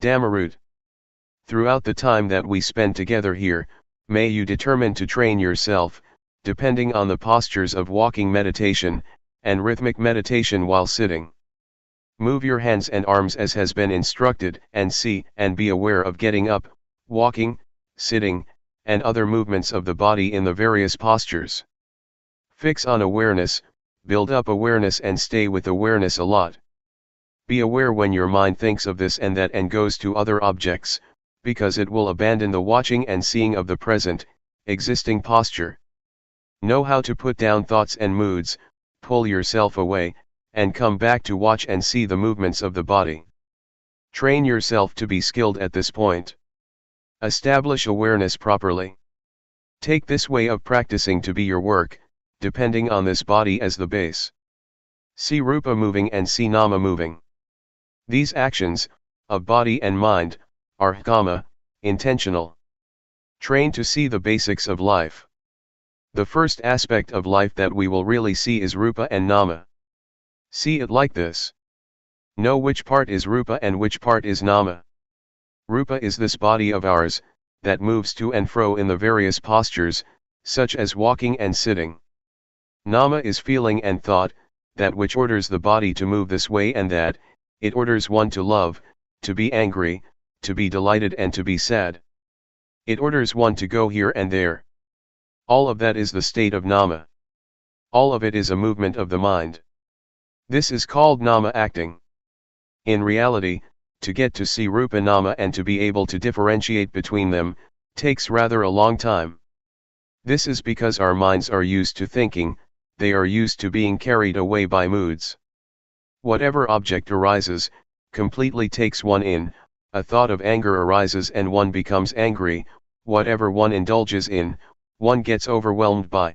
Dhammarut. Throughout the time that we spend together here, may you determine to train yourself, depending on the postures of walking meditation, and rhythmic meditation while sitting. Move your hands and arms as has been instructed, and see and be aware of getting up, walking, sitting, and other movements of the body in the various postures. Fix on awareness, build up awareness and stay with awareness a lot. Be aware when your mind thinks of this and that and goes to other objects, because it will abandon the watching and seeing of the present, existing posture. Know how to put down thoughts and moods, pull yourself away, and come back to watch and see the movements of the body. Train yourself to be skilled at this point. Establish awareness properly. Take this way of practicing to be your work, depending on this body as the base. See Rupa moving and see Nama moving. These actions, of body and mind, are kama, intentional. Train to see the basics of life. The first aspect of life that we will really see is Rupa and Nama. See it like this. Know which part is Rupa and which part is Nama. Rupa is this body of ours, that moves to and fro in the various postures, such as walking and sitting. Nama is feeling and thought, that which orders the body to move this way and that. It orders one to love, to be angry, to be delighted and to be sad. It orders one to go here and there. All of that is the state of Nama. All of it is a movement of the mind. This is called Nama acting. In reality, to get to see Rupa Nama and to be able to differentiate between them, takes rather a long time. This is because our minds are used to thinking, they are used to being carried away by moods. Whatever object arises, completely takes one in, a thought of anger arises and one becomes angry, whatever one indulges in, one gets overwhelmed by.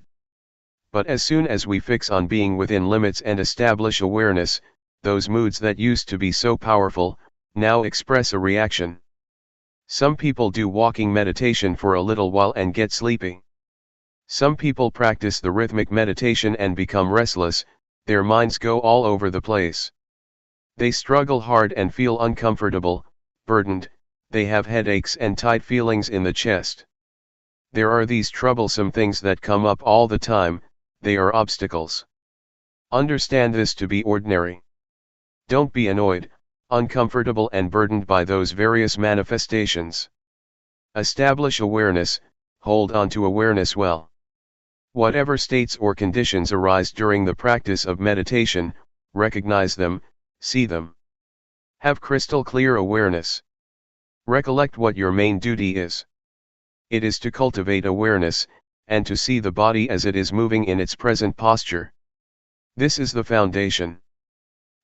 But as soon as we fix on being within limits and establish awareness, those moods that used to be so powerful, now express a reaction. Some people do walking meditation for a little while and get sleepy. Some people practice the rhythmic meditation and become restless, their minds go all over the place. They struggle hard and feel uncomfortable, burdened, they have headaches and tight feelings in the chest. There are these troublesome things that come up all the time, they are obstacles. Understand this to be ordinary. Don't be annoyed, uncomfortable and burdened by those various manifestations. Establish awareness, hold on to awareness well. Whatever states or conditions arise during the practice of meditation, recognize them, see them. Have crystal clear awareness. Recollect what your main duty is. It is to cultivate awareness, and to see the body as it is moving in its present posture. This is the foundation.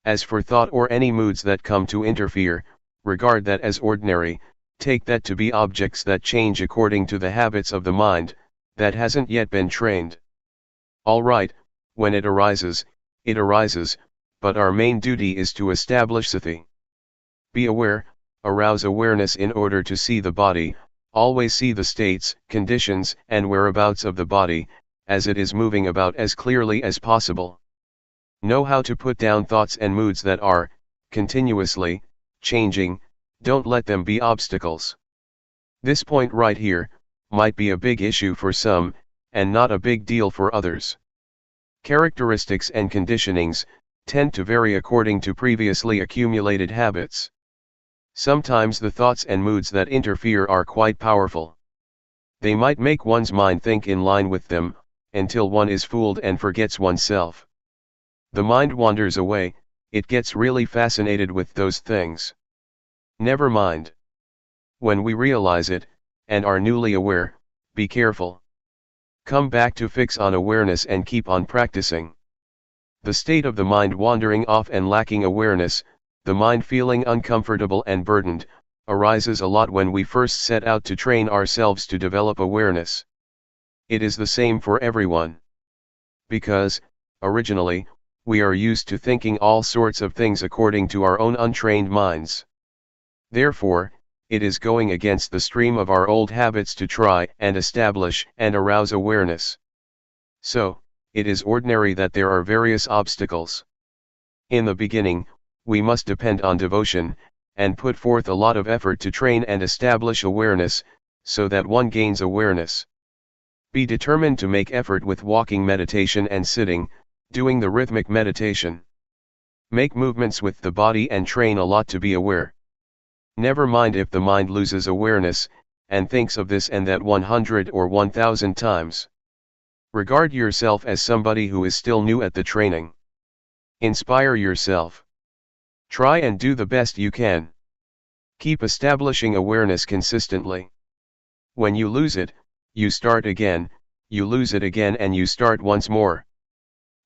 As for thought or any moods that come to interfere, regard that as ordinary, take that to be objects that change according to the habits of the mind, that hasn't yet been trained. All right, when it arises, but our main duty is to establish sati. Be aware, arouse awareness in order to see the body, always see the states, conditions, and whereabouts of the body, as it is moving about as clearly as possible. Know how to put down thoughts and moods that are, continuously, changing, don't let them be obstacles. This point right here, might be a big issue for some, and not a big deal for others. Characteristics and conditionings tend to vary according to previously accumulated habits. Sometimes the thoughts and moods that interfere are quite powerful. They might make one's mind think in line with them, until one is fooled and forgets oneself. The mind wanders away, it gets really fascinated with those things. Never mind. When we realize it, and are newly aware, be careful. Come back to fix on awareness and keep on practicing. The state of the mind wandering off and lacking awareness, the mind feeling uncomfortable and burdened, arises a lot when we first set out to train ourselves to develop awareness. It is the same for everyone. Because, originally, we are used to thinking all sorts of things according to our own untrained minds. Therefore, it is going against the stream of our old habits to try and establish and arouse awareness. So, it is ordinary that there are various obstacles. In the beginning, we must depend on devotion, and put forth a lot of effort to train and establish awareness, so that one gains awareness. Be determined to make effort with walking meditation and sitting, doing the rhythmic meditation. Make movements with the body and train a lot to be aware. Never mind if the mind loses awareness, and thinks of this and that 100 or 1000 times. Regard yourself as somebody who is still new at the training. Inspire yourself. Try and do the best you can. Keep establishing awareness consistently. When you lose it, you start again, you lose it again and you start once more.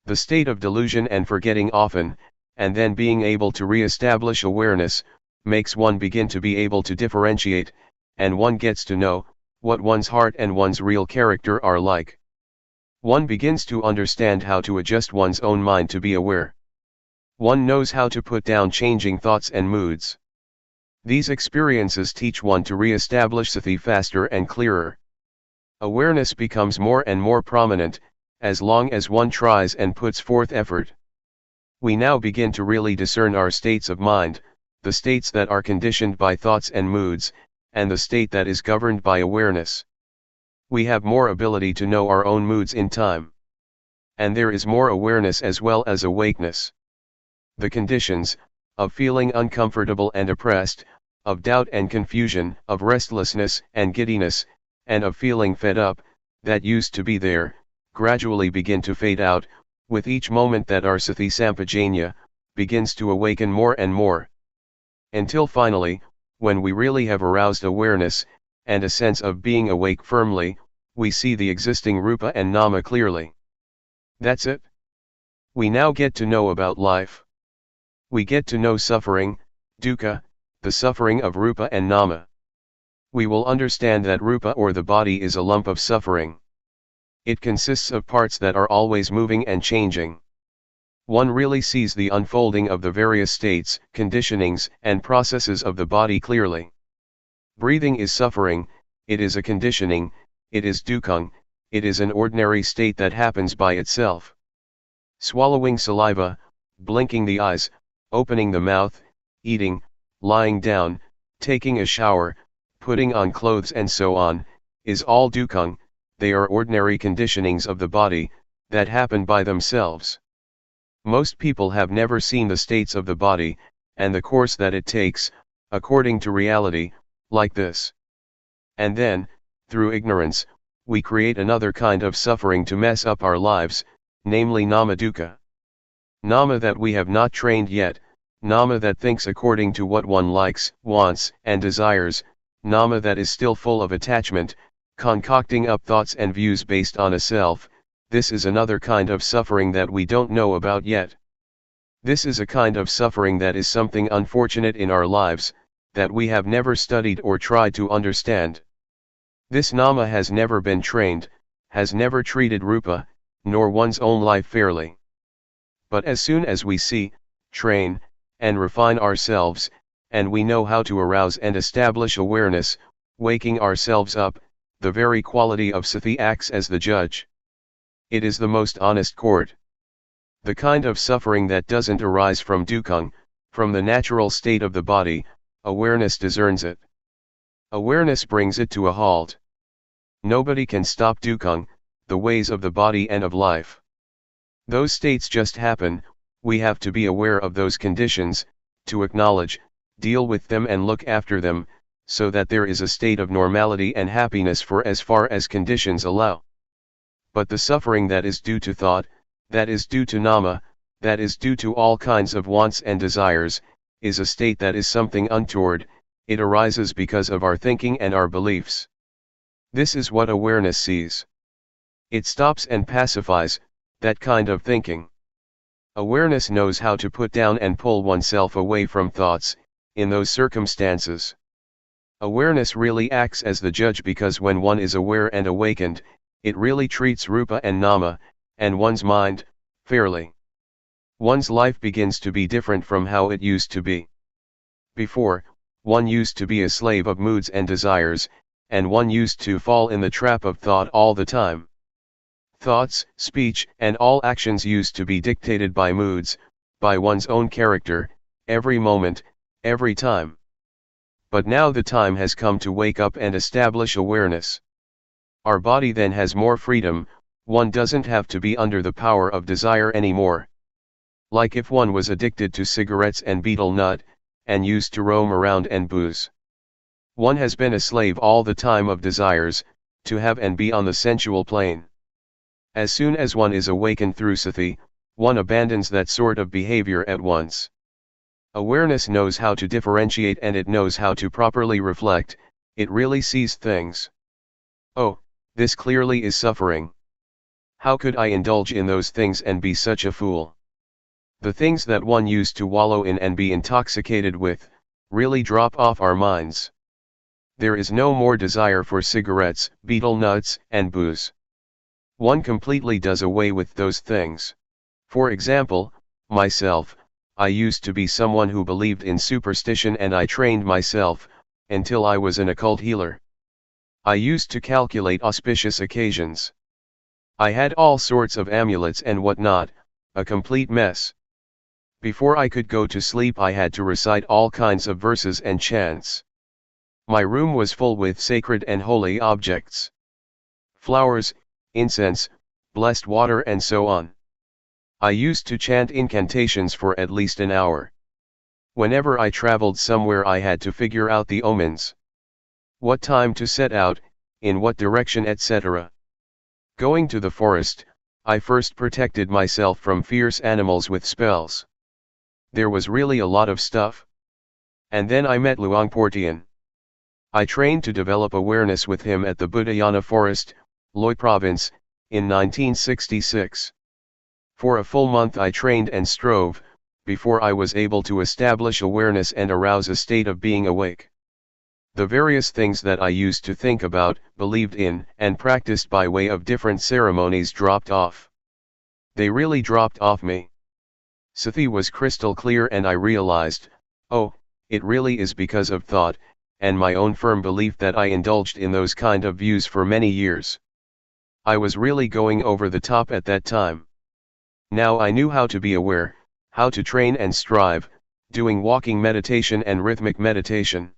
The state of delusion and forgetting often, and then being able to re-establish awareness, makes one begin to be able to differentiate, and one gets to know what one's heart and one's real character are like. One begins to understand how to adjust one's own mind to be aware. One knows how to put down changing thoughts and moods. These experiences teach one to re-establish sati faster and clearer. Awareness becomes more and more prominent, as long as one tries and puts forth effort. We now begin to really discern our states of mind, the states that are conditioned by thoughts and moods, and the state that is governed by awareness. We have more ability to know our own moods in time. And there is more awareness as well as awakeness. The conditions, of feeling uncomfortable and oppressed, of doubt and confusion, of restlessness and giddiness, and of feeling fed up, that used to be there, gradually begin to fade out, with each moment that our sati sampajanya begins to awaken more and more. Until finally, when we really have aroused awareness, and a sense of being awake firmly, we see the existing rupa and nama clearly. That's it. We now get to know about life. We get to know suffering, dukkha, the suffering of rupa and nama. We will understand that rupa or the body is a lump of suffering. It consists of parts that are always moving and changing. One really sees the unfolding of the various states, conditionings, and processes of the body clearly. Breathing is suffering, it is a conditioning, it is dukkha, it is an ordinary state that happens by itself. Swallowing saliva, blinking the eyes, opening the mouth, eating, lying down, taking a shower, putting on clothes and so on, is all dukkha. They are ordinary conditionings of the body, that happen by themselves. Most people have never seen the states of the body, and the course that it takes, according to reality, like this. And then, through ignorance, we create another kind of suffering to mess up our lives, namely nama dukkha. Nama that we have not trained yet, nama that thinks according to what one likes, wants, and desires, nama that is still full of attachment, concocting up thoughts and views based on a self. This is another kind of suffering that we don't know about yet. This is a kind of suffering that is something unfortunate in our lives, that we have never studied or tried to understand. This nama has never been trained, has never treated rupa, nor one's own life fairly. But as soon as we see, train, and refine ourselves, and we know how to arouse and establish awareness, waking ourselves up, the very quality of sati acts as the judge. It is the most honest court. The kind of suffering that doesn't arise from dukkha, from the natural state of the body, awareness discerns it. Awareness brings it to a halt. Nobody can stop dukkha, the ways of the body and of life. Those states just happen, we have to be aware of those conditions, to acknowledge, deal with them and look after them, so that there is a state of normality and happiness for as far as conditions allow. But the suffering that is due to thought, that is due to nama, that is due to all kinds of wants and desires, is a state that is something untoward. It arises because of our thinking and our beliefs. This is what awareness sees. It stops and pacifies that kind of thinking. Awareness knows how to put down and pull oneself away from thoughts, in those circumstances. Awareness really acts as the judge because when one is aware and awakened, it really treats rupa and nama, and one's mind, fairly. One's life begins to be different from how it used to be. Before, one used to be a slave of moods and desires, and one used to fall in the trap of thought all the time. Thoughts, speech, and all actions used to be dictated by moods, by one's own character, every moment, every time. But now the time has come to wake up and establish awareness. Our body then has more freedom, one doesn't have to be under the power of desire anymore. Like if one was addicted to cigarettes and betel nut, and used to roam around and booze. One has been a slave all the time of desires, to have and be on the sensual plane. As soon as one is awakened through sati, one abandons that sort of behavior at once. Awareness knows how to differentiate and it knows how to properly reflect, it really sees things. Oh, this clearly is suffering. How could I indulge in those things and be such a fool? The things that one used to wallow in and be intoxicated with, really drop off our minds. There is no more desire for cigarettes, betel nuts, and booze. One completely does away with those things. For example, myself, I used to be someone who believed in superstition and I trained myself, until I was an occult healer. I used to calculate auspicious occasions. I had all sorts of amulets and whatnot, a complete mess. Before I could go to sleep I had to recite all kinds of verses and chants. My room was full with sacred and holy objects. Flowers, incense, blessed water and so on. I used to chant incantations for at least an hour. Whenever I traveled somewhere I had to figure out the omens. What time to set out, in what direction etc. Going to the forest, I first protected myself from fierce animals with spells. There was really a lot of stuff. And then I met Luangpor Teean. I trained to develop awareness with him at the Budayana Forest, Loi Province, in 1966. For a full month I trained and strove, before I was able to establish awareness and arouse a state of being awake. The various things that I used to think about, believed in, and practiced by way of different ceremonies dropped off. They really dropped off me. Sati was crystal clear and I realized, oh, it really is because of thought, and my own firm belief that I indulged in those kind of views for many years. I was really going over the top at that time. Now I knew how to be aware, how to train and strive, doing walking meditation and rhythmic meditation.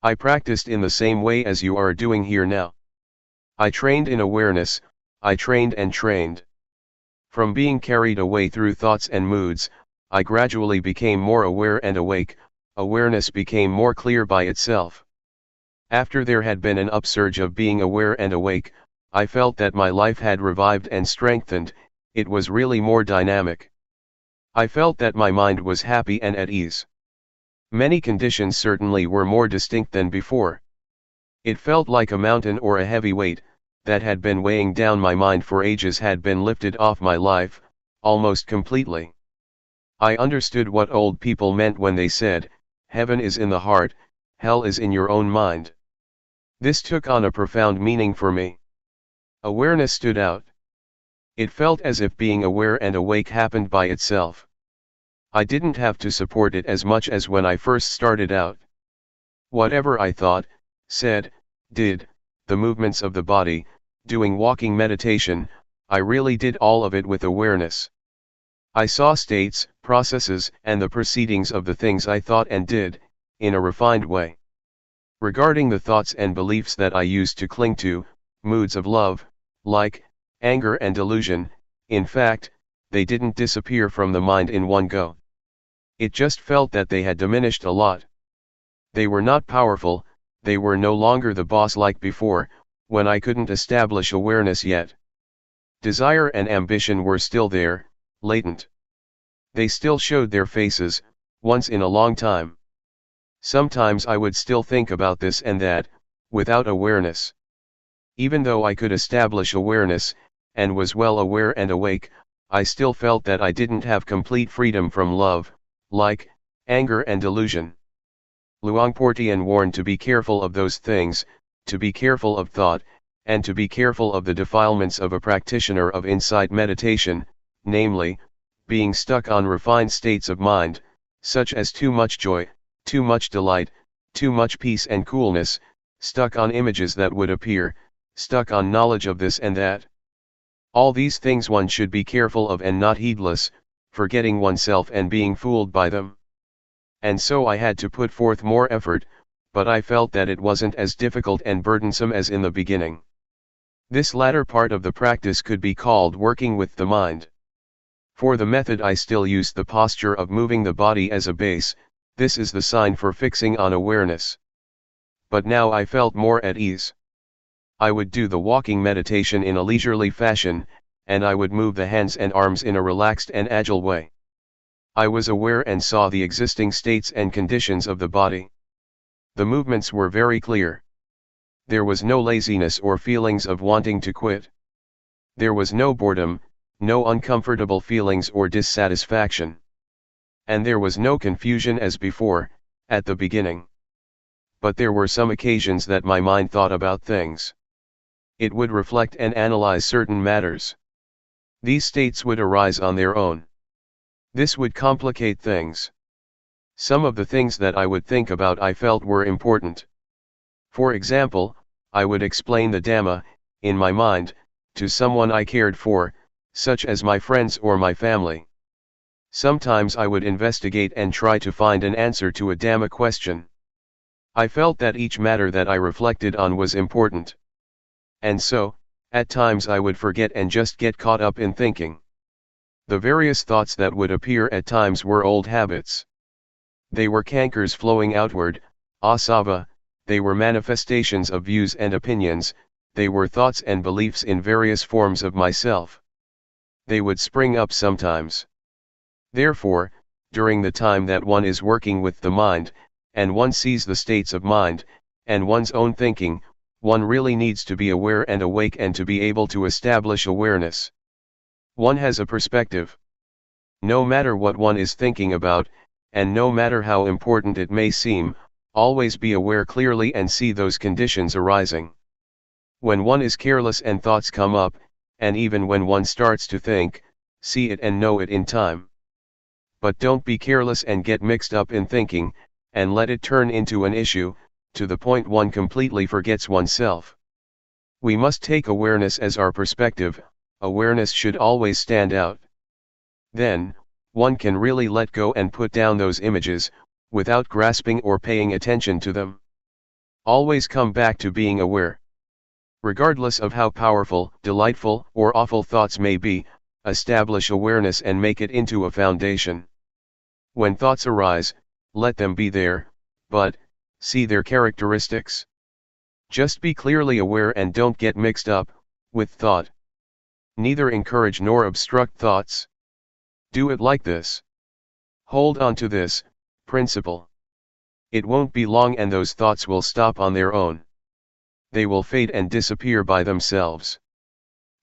I practiced in the same way as you are doing here now. I trained in awareness, I trained and trained. From being carried away through thoughts and moods, I gradually became more aware and awake, awareness became more clear by itself. After there had been an upsurge of being aware and awake, I felt that my life had revived and strengthened, it was really more dynamic. I felt that my mind was happy and at ease. Many conditions certainly were more distinct than before. It felt like a mountain or a heavy weight, that had been weighing down my mind for ages had been lifted off my life, almost completely. I understood what old people meant when they said, heaven is in the heart, hell is in your own mind. This took on a profound meaning for me. Awareness stood out. It felt as if being aware and awake happened by itself. I didn't have to support it as much as when I first started out. Whatever I thought, said, did, the movements of the body, doing walking meditation, I really did all of it with awareness. I saw states, processes, and the proceedings of the things I thought and did, in a refined way. Regarding the thoughts and beliefs that I used to cling to, moods of love, like, anger and delusion, in fact, they didn't disappear from the mind in one go. It just felt that they had diminished a lot. They were not powerful, they were no longer the boss like before, when I couldn't establish awareness yet. Desire and ambition were still there, latent. They still showed their faces, once in a long time. Sometimes I would still think about this and that, without awareness. Even though I could establish awareness, and was well aware and awake, I still felt that I didn't have complete freedom from love, like, anger and delusion. Luangpor Teean warned to be careful of those things, to be careful of thought, and to be careful of the defilements of a practitioner of insight meditation, namely, being stuck on refined states of mind, such as too much joy, too much delight, too much peace and coolness, stuck on images that would appear, stuck on knowledge of this and that. All these things one should be careful of and not heedless, forgetting oneself and being fooled by them. And so I had to put forth more effort, but I felt that it wasn't as difficult and burdensome as in the beginning. This latter part of the practice could be called working with the mind. For the method I still used the posture of moving the body as a base. This is the sign for fixing on awareness. But now I felt more at ease. I would do the walking meditation in a leisurely fashion, and I would move the hands and arms in a relaxed and agile way. I was aware and saw the existing states and conditions of the body. The movements were very clear. There was no laziness or feelings of wanting to quit. There was no boredom, no uncomfortable feelings or dissatisfaction. And there was no confusion as before, at the beginning. But there were some occasions that my mind thought about things. It would reflect and analyze certain matters. These states would arise on their own. This would complicate things. Some of the things that I would think about I felt were important. For example, I would explain the Dhamma, in my mind, to someone I cared for, such as my friends or my family. Sometimes I would investigate and try to find an answer to a Dhamma question. I felt that each matter that I reflected on was important. And so, at times I would forget and just get caught up in thinking. The various thoughts that would appear at times were old habits. They were cankers flowing outward, asava. They were manifestations of views and opinions, they were thoughts and beliefs in various forms of myself. They would spring up sometimes. Therefore, during the time that one is working with the mind, and one sees the states of mind, and one's own thinking, one really needs to be aware and awake and to be able to establish awareness. One has a perspective. No matter what one is thinking about, and no matter how important it may seem, always be aware clearly and see those conditions arising. When one is careless and thoughts come up, and even when one starts to think, see it and know it in time. But don't be careless and get mixed up in thinking, and let it turn into an issue, to the point one completely forgets oneself. We must take awareness as our perspective. Awareness should always stand out. Then, one can really let go and put down those images, without grasping or paying attention to them. Always come back to being aware. Regardless of how powerful, delightful, or awful thoughts may be, establish awareness and make it into a foundation. When thoughts arise, let them be there, but, see their characteristics. Just be clearly aware and don't get mixed up with thought. Neither encourage nor obstruct thoughts. Do it like this. Hold on to this principle. It won't be long and those thoughts will stop on their own. They will fade and disappear by themselves.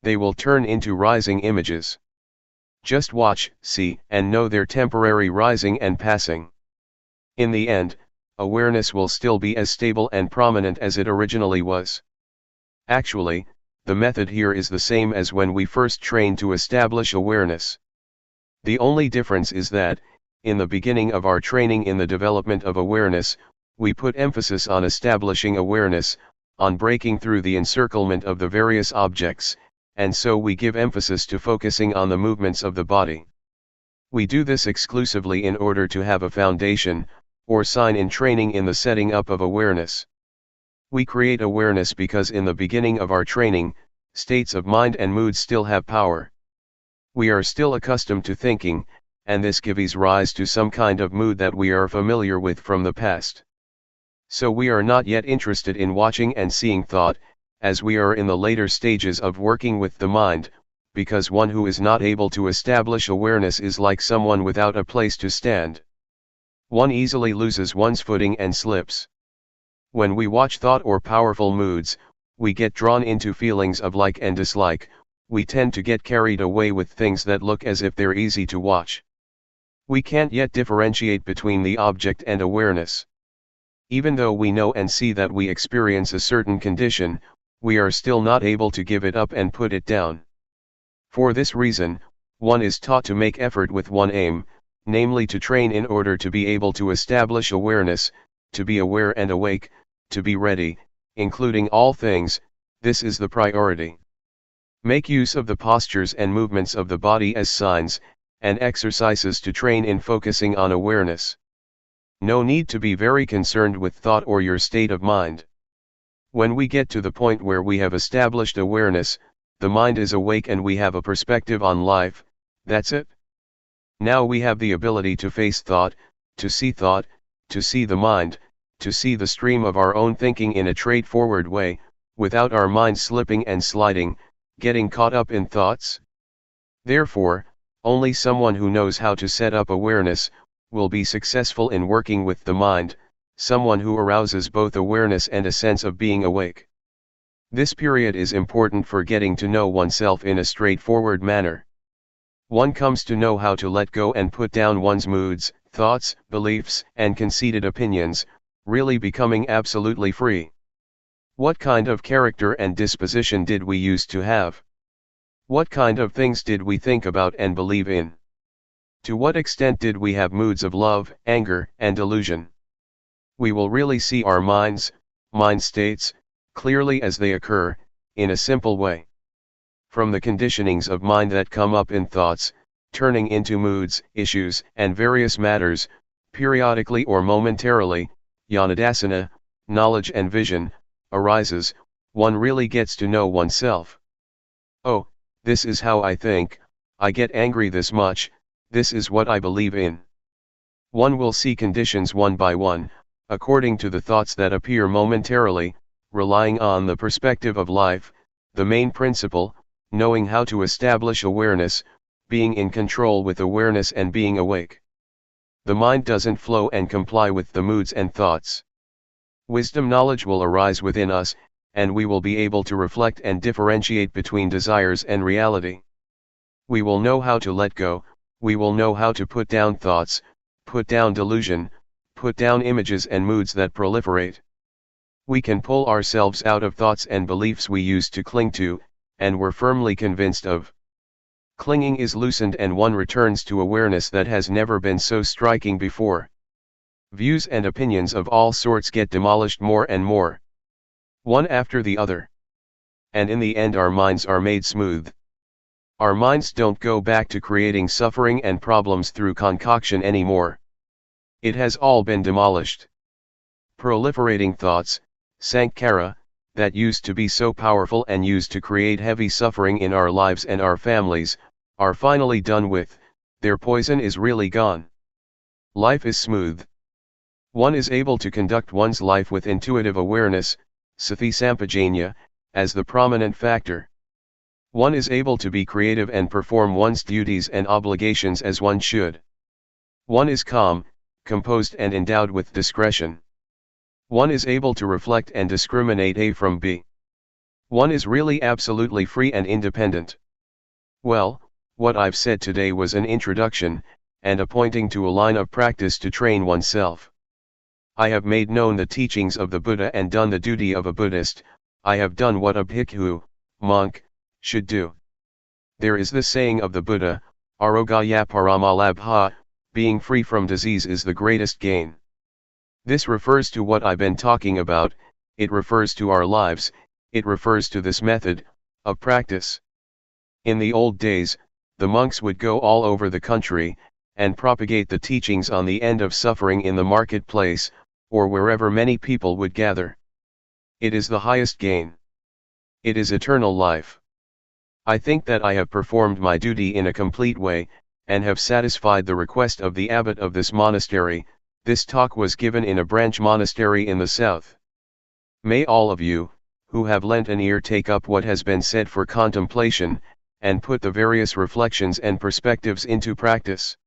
They will turn into rising images. Just watch, see, and know their temporary rising and passing. In the end, awareness will still be as stable and prominent as it originally was. Actually, the method here is the same as when we first trained to establish awareness. The only difference is that, in the beginning of our training in the development of awareness, we put emphasis on establishing awareness, on breaking through the encirclement of the various objects, and so we give emphasis to focusing on the movements of the body. We do this exclusively in order to have a foundation, or sign in training in the setting up of awareness. We create awareness because in the beginning of our training, states of mind and mood still have power. We are still accustomed to thinking, and this gives rise to some kind of mood that we are familiar with from the past. So we are not yet interested in watching and seeing thought, as we are in the later stages of working with the mind, because one who is not able to establish awareness is like someone without a place to stand. One easily loses one's footing and slips. When we watch thought or powerful moods, we get drawn into feelings of like and dislike, we tend to get carried away with things that look as if they're easy to watch. We can't yet differentiate between the object and awareness. Even though we know and see that we experience a certain condition, we are still not able to give it up and put it down. For this reason, one is taught to make effort with one aim, namely to train in order to be able to establish awareness, to be aware and awake, to be ready, including all things. This is the priority. Make use of the postures and movements of the body as signs, and exercises to train in focusing on awareness. No need to be very concerned with thought or your state of mind. When we get to the point where we have established awareness, the mind is awake and we have a perspective on life, that's it. Now we have the ability to face thought, to see the mind, to see the stream of our own thinking in a straightforward way, without our mind slipping and sliding, getting caught up in thoughts. Therefore, only someone who knows how to set up awareness will be successful in working with the mind, someone who arouses both awareness and a sense of being awake. This period is important for getting to know oneself in a straightforward manner. One comes to know how to let go and put down one's moods, thoughts, beliefs, and conceited opinions, really becoming absolutely free. What kind of character and disposition did we used to have? What kind of things did we think about and believe in? To what extent did we have moods of love, anger, and delusion? We will really see our mind states, clearly as they occur, in a simple way. From the conditionings of mind that come up in thoughts, turning into moods, issues, and various matters, periodically or momentarily, Yanadasana, knowledge and vision, arises, one really gets to know oneself. Oh, this is how I think, I get angry this much, this is what I believe in. One will see conditions one by one, according to the thoughts that appear momentarily, relying on the perspective of life, the main principle, knowing how to establish awareness, being in control with awareness and being awake. The mind doesn't flow and comply with the moods and thoughts. Wisdom knowledge will arise within us, and we will be able to reflect and differentiate between desires and reality. We will know how to let go, we will know how to put down thoughts, put down delusion, put down images and moods that proliferate. We can pull ourselves out of thoughts and beliefs we used to cling to, and were firmly convinced of. Clinging is loosened and one returns to awareness that has never been so striking before. Views and opinions of all sorts get demolished more and more, one after the other. And in the end our minds are made smooth. Our minds don't go back to creating suffering and problems through concoction anymore. It has all been demolished. Proliferating thoughts, sankhara, that used to be so powerful and used to create heavy suffering in our lives and our families, are finally done with, their poison is really gone. Life is smooth. One is able to conduct one's life with intuitive awareness, sati sampajanya, as the prominent factor. One is able to be creative and perform one's duties and obligations as one should. One is calm, composed and endowed with discretion. One is able to reflect and discriminate A from B. One is really absolutely free and independent. Well, what I've said today was an introduction, and a pointing to a line of practice to train oneself. I have made known the teachings of the Buddha and done the duty of a Buddhist. I have done what a bhikkhu, monk, should do. There is the saying of the Buddha, Arogaya Paramalabha, being free from disease is the greatest gain. This refers to what I've been talking about, it refers to our lives, it refers to this method of practice. In the old days, the monks would go all over the country, and propagate the teachings on the end of suffering in the marketplace, or wherever many people would gather. It is the highest gain. It is eternal life. I think that I have performed my duty in a complete way, and have satisfied the request of the abbot of this monastery. This talk was given in a branch monastery in the south. May all of you, who have lent an ear, take up what has been said for contemplation, and put the various reflections and perspectives into practice.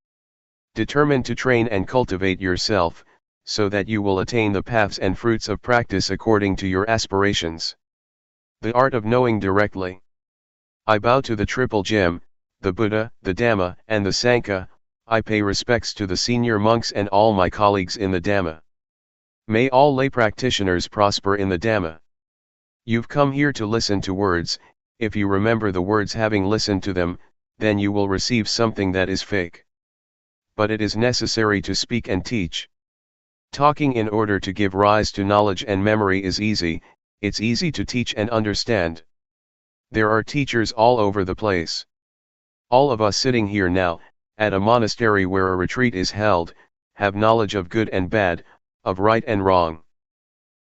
Determine to train and cultivate yourself, so that you will attain the paths and fruits of practice according to your aspirations. The art of knowing directly. I bow to the Triple Gem, the Buddha, the Dhamma, and the Sangha. I pay respects to the senior monks and all my colleagues in the Dhamma. May all lay practitioners prosper in the Dhamma. You've come here to listen to words. If you remember the words having listened to them, then you will receive something that is fake. But it is necessary to speak and teach. Talking in order to give rise to knowledge and memory is easy, it's easy to teach and understand. There are teachers all over the place. All of us sitting here now, at a monastery where a retreat is held, have knowledge of good and bad, of right and wrong.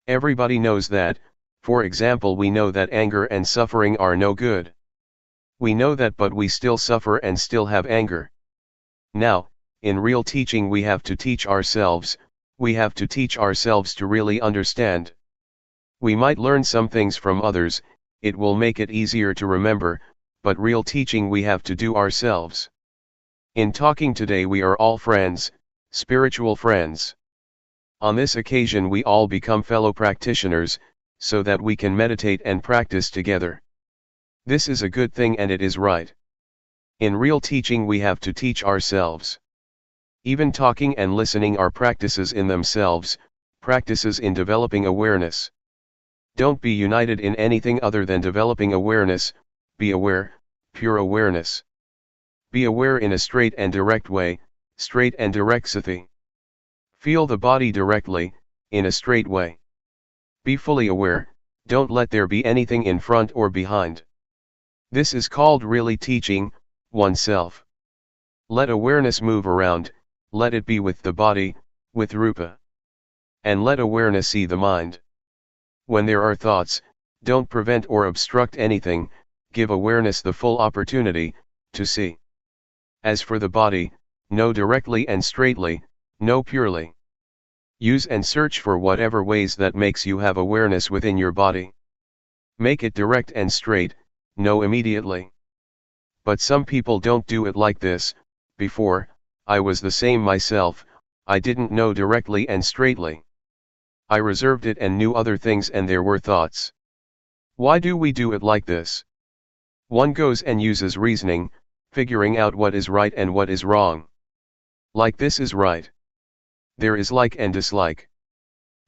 Everybody knows that. For example, we know that anger and suffering are no good. We know that, but we still suffer and still have anger. Now, in real teaching we have to teach ourselves, we have to teach ourselves to really understand. We might learn some things from others, it will make it easier to remember, but real teaching we have to do ourselves. In talking today we are all friends, spiritual friends. On this occasion we all become fellow practitioners, so that we can meditate and practice together. This is a good thing and it is right. In real teaching we have to teach ourselves. Even talking and listening are practices in themselves, practices in developing awareness. Don't be united in anything other than developing awareness. Be aware, pure awareness. Be aware in a straight and direct way, straight and direct sati. Feel the body directly, in a straight way. Be fully aware, don't let there be anything in front or behind. This is called really teaching oneself. Let awareness move around, let it be with the body, with rupa. And let awareness see the mind. When there are thoughts, don't prevent or obstruct anything, give awareness the full opportunity to see. As for the body, know directly and straightly, know purely. Use and search for whatever ways that makes you have awareness within your body. Make it direct and straight, know immediately. But some people don't do it like this. Before, I was the same myself, I didn't know directly and straightly. I reserved it and knew other things and there were thoughts. Why do we do it like this? One goes and uses reasoning, figuring out what is right and what is wrong. Like this is right. There is like and dislike.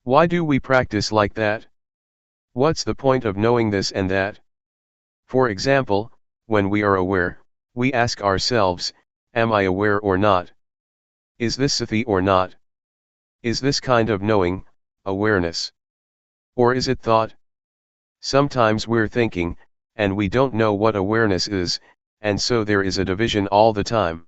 Why do we practice like that? What's the point of knowing this and that? For example, when we are aware, we ask ourselves, am I aware or not? Is this sati or not? Is this kind of knowing, awareness? Or is it thought? Sometimes we're thinking, and we don't know what awareness is, and so there is a division all the time.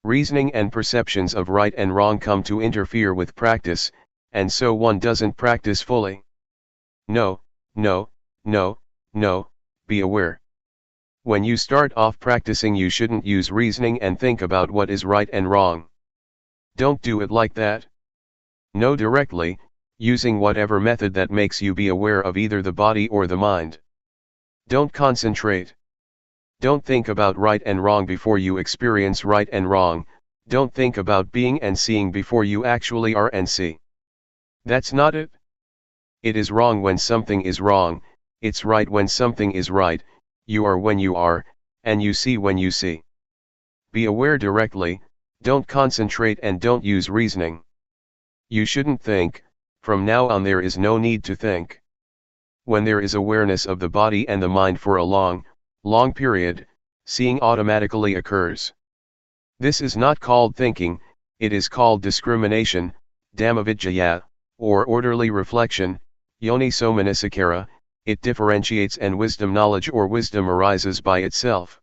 Reasoning and perceptions of right and wrong come to interfere with practice, and so one doesn't practice fully. No, no, no, no, be aware. When you start off practicing you shouldn't use reasoning and think about what is right and wrong. Don't do it like that. Know directly, using whatever method that makes you be aware of either the body or the mind. Don't concentrate. Don't think about right and wrong before you experience right and wrong, don't think about being and seeing before you actually are and see. That's not it. It is wrong when something is wrong, it's right when something is right, you are when you are, and you see when you see. Be aware directly, don't concentrate and don't use reasoning. You shouldn't think, from now on there is no need to think. When there is awareness of the body and the mind for a long period, seeing automatically occurs. This is not called thinking, it is called discrimination, dhammavidyaya, or orderly reflection, yoniso-manasikara, it differentiates and wisdom knowledge or wisdom arises by itself.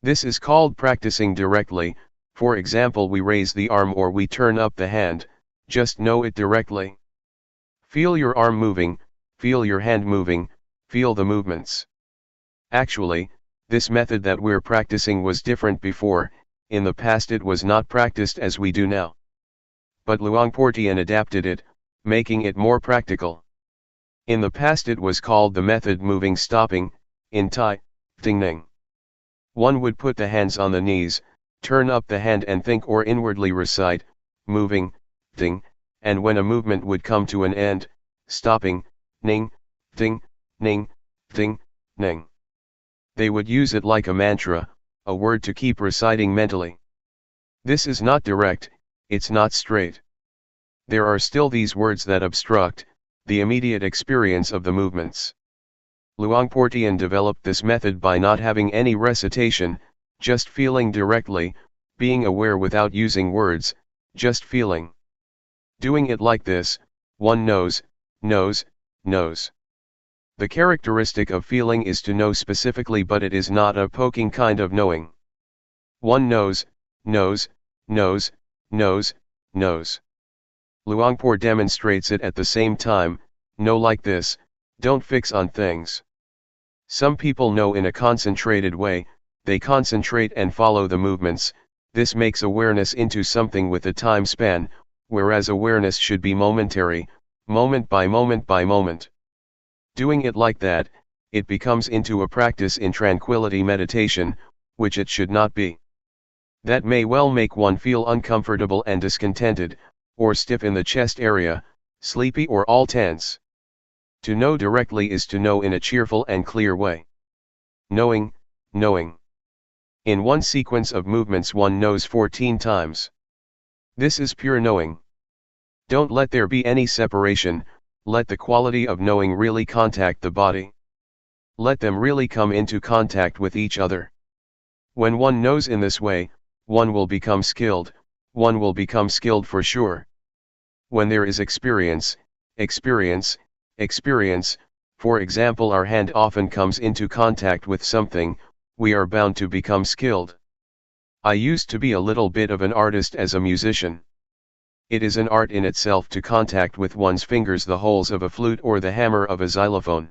This is called practicing directly, for example we raise the arm or we turn up the hand, just know it directly. Feel your arm moving, feel your hand moving, feel the movements. Actually, this method that we're practicing was different before, in the past it was not practiced as we do now. But Luangpor Teean adapted it, making it more practical. In the past it was called the method moving stopping, in Thai, ting ning. One would put the hands on the knees, turn up the hand and think or inwardly recite, moving, ting, and when a movement would come to an end, stopping, ning, ting, ning, ting, ning. They would use it like a mantra, a word to keep reciting mentally. This is not direct, it's not straight. There are still these words that obstruct the immediate experience of the movements. Luangpor Teean developed this method by not having any recitation, just feeling directly, being aware without using words, just feeling. Doing it like this, one knows. The characteristic of feeling is to know specifically, but it is not a poking kind of knowing. One knows. Luangpor demonstrates it at the same time, know like this, don't fix on things. Some people know in a concentrated way, they concentrate and follow the movements, this makes awareness into something with a time span, whereas awareness should be momentary, moment by moment. Doing it like that, it becomes into a practice in tranquility meditation, which it should not be. That may well make one feel uncomfortable and discontented, or stiff in the chest area, sleepy or all tense. To know directly is to know in a cheerful and clear way. Knowing. In one sequence of movements one knows 14 times. This is pure knowing. Don't let there be any separation, let the quality of knowing really contact the body. Let them really come into contact with each other. When one knows in this way, one will become skilled for sure. When there is experience, for example, our hand often comes into contact with something, we are bound to become skilled. I used to be a little bit of an artist as a musician. It is an art in itself to contact with one's fingers the holes of a flute or the hammer of a xylophone.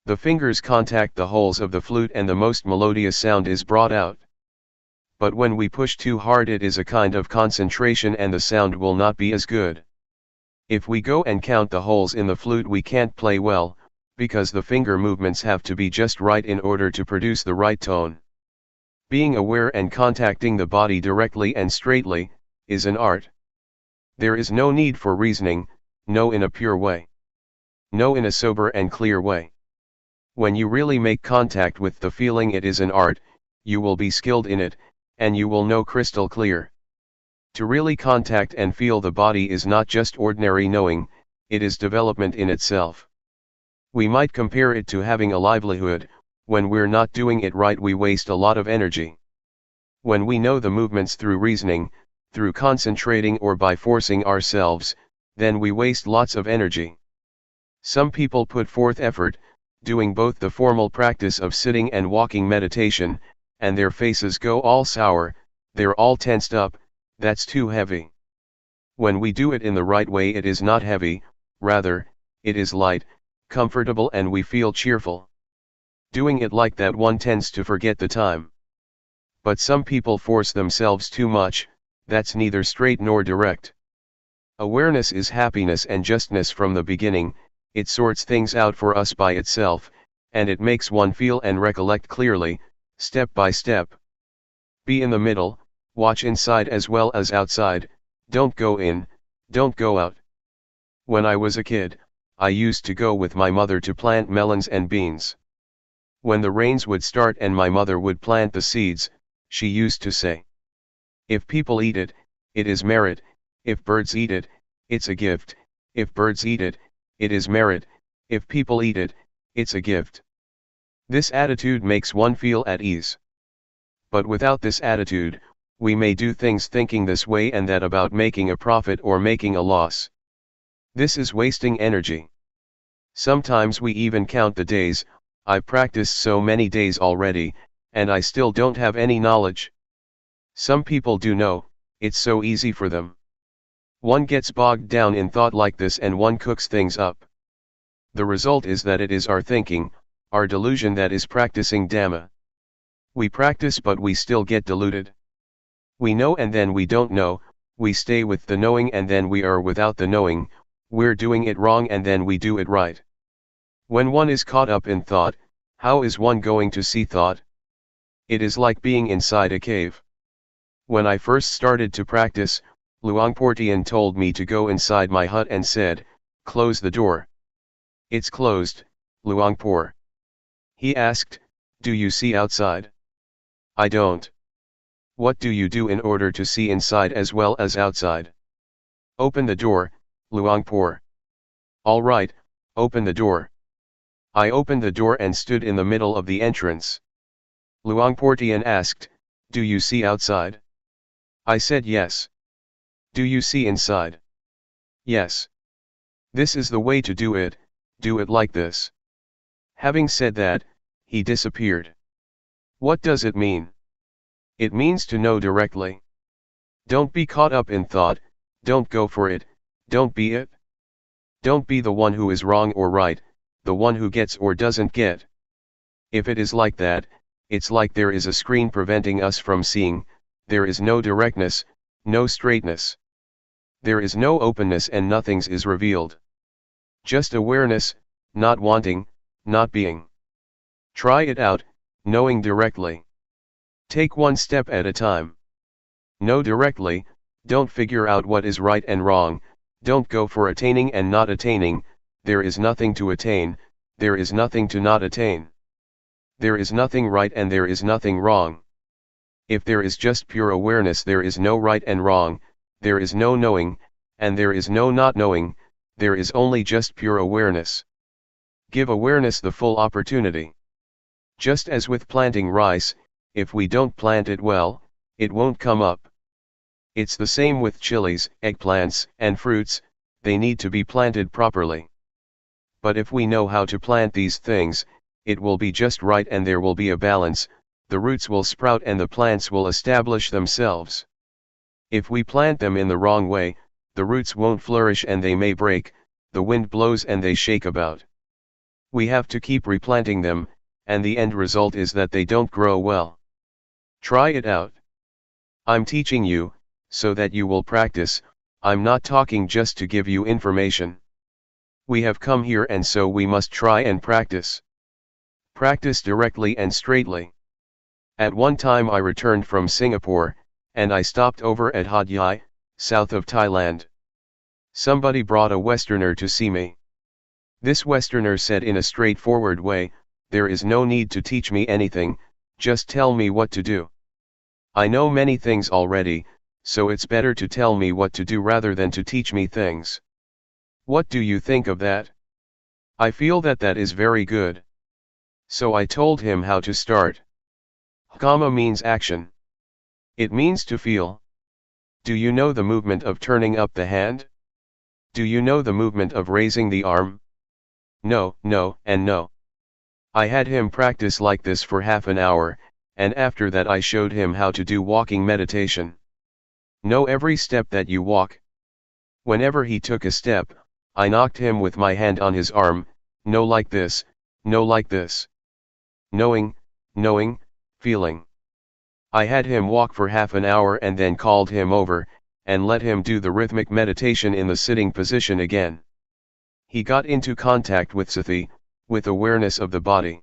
The fingers contact the holes of the flute and the most melodious sound is brought out. But when we push too hard, it is a kind of concentration and the sound will not be as good. If we go and count the holes in the flute, we can't play well, because the finger movements have to be just right in order to produce the right tone. Being aware and contacting the body directly and straightly, is an art. There is no need for reasoning, know in a pure way. Know in a sober and clear way. When you really make contact with the feeling, it is an art, you will be skilled in it, and you will know crystal clear. To really contact and feel the body is not just ordinary knowing, it is development in itself. We might compare it to having a livelihood. When we're not doing it right, we waste a lot of energy. When we know the movements through reasoning, through concentrating or by forcing ourselves, then we waste lots of energy. Some people put forth effort, doing both the formal practice of sitting and walking meditation, and their faces go all sour, they're all tensed up, that's too heavy. When we do it in the right way, it is not heavy, rather, it is light, comfortable, and we feel cheerful. Doing it like that, one tends to forget the time. But some people force themselves too much, that's neither straight nor direct. Awareness is happiness and justness from the beginning, it sorts things out for us by itself, and it makes one feel and recollect clearly, step by step. Be in the middle, watch inside as well as outside, don't go in, don't go out. When I was a kid, I used to go with my mother to plant melons and beans. When the rains would start and my mother would plant the seeds, she used to say, "If people eat it, it is merit, if birds eat it, it's a gift, if birds eat it, it is merit, if people eat it, it's a gift." This attitude makes one feel at ease. But without this attitude, we may do things thinking this way and that about making a profit or making a loss. This is wasting energy. Sometimes we even count the days, I've practiced so many days already, and I still don't have any knowledge. Some people do know, it's so easy for them. One gets bogged down in thought like this and one cooks things up. The result is that it is our thinking, our delusion that is practicing Dhamma. We practice but we still get deluded. We know and then we don't know, we stay with the knowing and then we are without the knowing, we're doing it wrong and then we do it right. When one is caught up in thought, how is one going to see thought? It is like being inside a cave. When I first started to practice, Luangpor Teean told me to go inside my hut and said, "Close the door." "It's closed, Luangpor." He asked, Do you see outside? I don't. What do you do in order to see inside as well as outside? Open the door, Luangpor. All right, open the door. I opened the door and stood in the middle of the entrance. Luangpor Teean asked, do you see outside? I said yes. Do you see inside? Yes. This is the way to do it like this. Having said that, he disappeared. What does it mean? It means to know directly. Don't be caught up in thought, don't go for it, don't be it. Don't be the one who is wrong or right, the one who gets or doesn't get. If it is like that, it's like there is a screen preventing us from seeing, there is no directness, no straightness. There is no openness and nothing is revealed. Just awareness, not wanting, not being. Try it out, knowing directly. Take one step at a time. Know directly, don't figure out what is right and wrong, don't go for attaining and not attaining, there is nothing to attain, there is nothing to not attain. There is nothing right and there is nothing wrong. If there is just pure awareness, there is no right and wrong, there is no knowing, and there is no not knowing, there is only just pure awareness. Give awareness the full opportunity. Just as with planting rice, if we don't plant it well, it won't come up. It's the same with chilies, eggplants, and fruits, they need to be planted properly. But if we know how to plant these things, it will be just right and there will be a balance, the roots will sprout and the plants will establish themselves. If we plant them in the wrong way, the roots won't flourish and they may break, the wind blows and they shake about. We have to keep replanting them, and the end result is that they don't grow well. Try it out. I'm teaching you, so that you will practice, I'm not talking just to give you information. We have come here and so we must try and practice. Practice directly and straightly. At one time I returned from Singapore, and I stopped over at Hat Yai, south of Thailand. Somebody brought a Westerner to see me. This Westerner said in a straightforward way, there is no need to teach me anything, just tell me what to do. I know many things already, so it's better to tell me what to do rather than to teach me things. What do you think of that? I feel that that is very good. So I told him how to start. Kamma means action. It means to feel. Do you know the movement of turning up the hand? Do you know the movement of raising the arm? No, no, and no. I had him practice like this for half an hour, and after that I showed him how to do walking meditation. Know every step that you walk. Whenever he took a step, I knocked him with my hand on his arm, no like this, no like this. Knowing, knowing, feeling. I had him walk for half an hour and then called him over, and let him do the rhythmic meditation in the sitting position again. He got into contact with sati, with awareness of the body.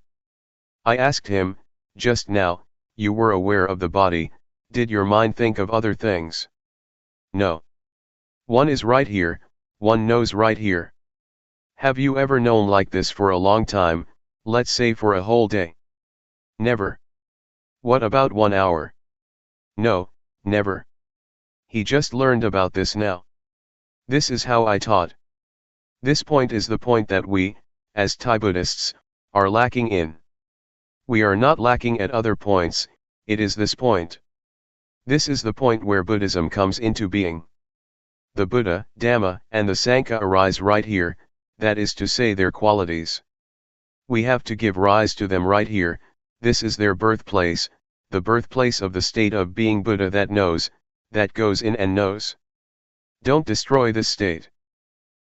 I asked him, just now, you were aware of the body, did your mind think of other things? No. One is right here, one knows right here. Have you ever known like this for a long time, let's say for a whole day? Never. What about 1 hour? No, never. He just learned about this now. This is how I taught. This point is the point that we, as Thai Buddhists, are lacking in. We are not lacking at other points, it is this point. This is the point where Buddhism comes into being. The Buddha, Dhamma, and the Sangha arise right here, that is to say their qualities. We have to give rise to them right here, this is their birthplace, the birthplace of the state of being Buddha that knows, that goes in and knows. Don't destroy this state.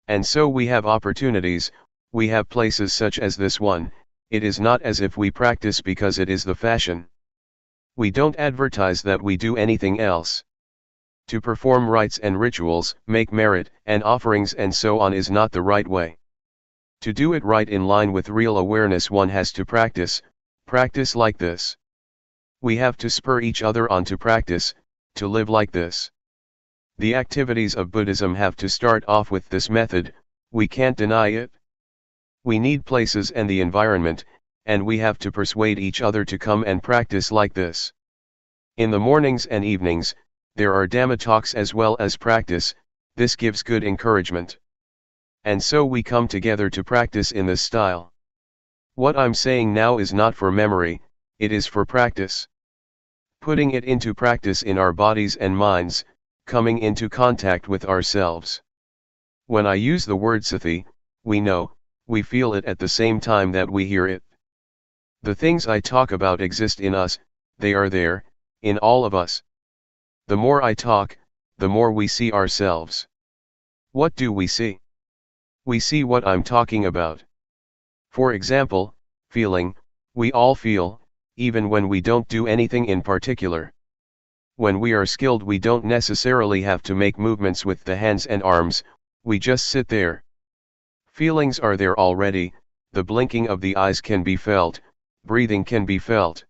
And so we have opportunities, we have places such as this one, it is not as if we practice because it is the fashion. We don't advertise that we do anything else. To perform rites and rituals, make merit and offerings and so on is not the right way. To do it right in line with real awareness one has to practice like this. We have to spur each other on to practice, to live like this. The activities of Buddhism have to start off with this method, we can't deny it. We need places and the environment, and we have to persuade each other to come and practice like this. In the mornings and evenings, there are Dhamma talks as well as practice. This gives good encouragement. And so we come together to practice in this style. What I'm saying now is not for memory, it is for practice. Putting it into practice in our bodies and minds, coming into contact with ourselves. When I use the word sati, we know, we feel it at the same time that we hear it. The things I talk about exist in us, they are there, in all of us. The more I talk, the more we see ourselves. What do we see? We see what I'm talking about. For example, feeling, we all feel, even when we don't do anything in particular. When we are skilled, we don't necessarily have to make movements with the hands and arms, we just sit there. Feelings are there already, the blinking of the eyes can be felt, breathing can be felt.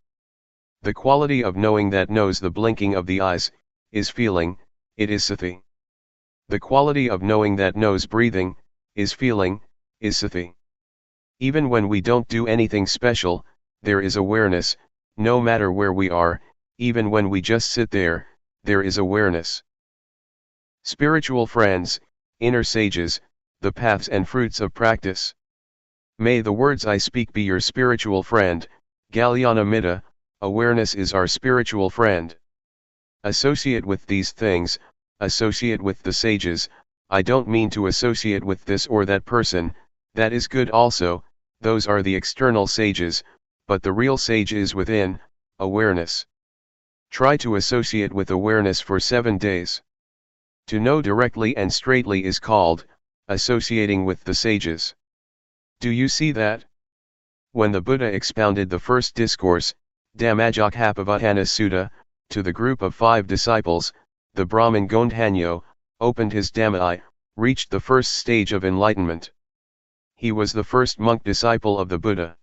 The quality of knowing that knows the blinking of the eyes, is feeling, it is sati. The quality of knowing that knows breathing, is feeling, is sati. Even when we don't do anything special, there is awareness, no matter where we are, even when we just sit there, there is awareness. Spiritual friends, inner sages, the paths and fruits of practice. May the words I speak be your spiritual friend. Kalyana Mitta, awareness is our spiritual friend. Associate with these things, associate with the sages. I don't mean to associate with this or that person, that is good also, those are the external sages, but the real sage is within, awareness. Try to associate with awareness for 7 days. To know directly and straightly is called, associating with the sages. Do you see that? When the Buddha expounded the first discourse, Dhammajjokhappavatthana Sutta, to the group of 5 disciples, the Brahmin Gondhanyo, opened his Dhamma eye, reached the first stage of enlightenment. He was the first monk disciple of the Buddha.